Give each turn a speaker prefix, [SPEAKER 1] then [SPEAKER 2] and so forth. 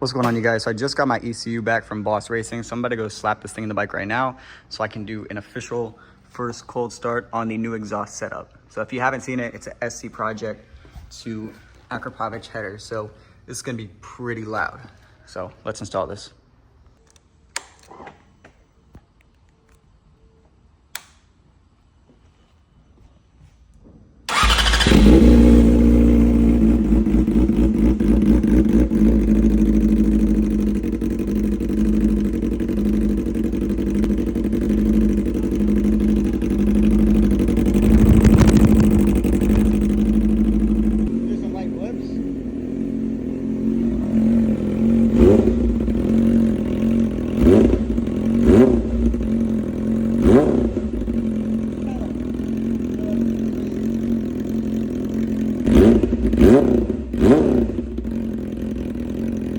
[SPEAKER 1] What's going on, you guys? So I just got my ECU back from Boss Racing, so I'm about to go slap this thing in the bike right now so I can do an official first cold start on the new exhaust setup. So if you haven't seen it, it's an SC project to Akrapovic header, so this is going to be pretty loud. So let's install this.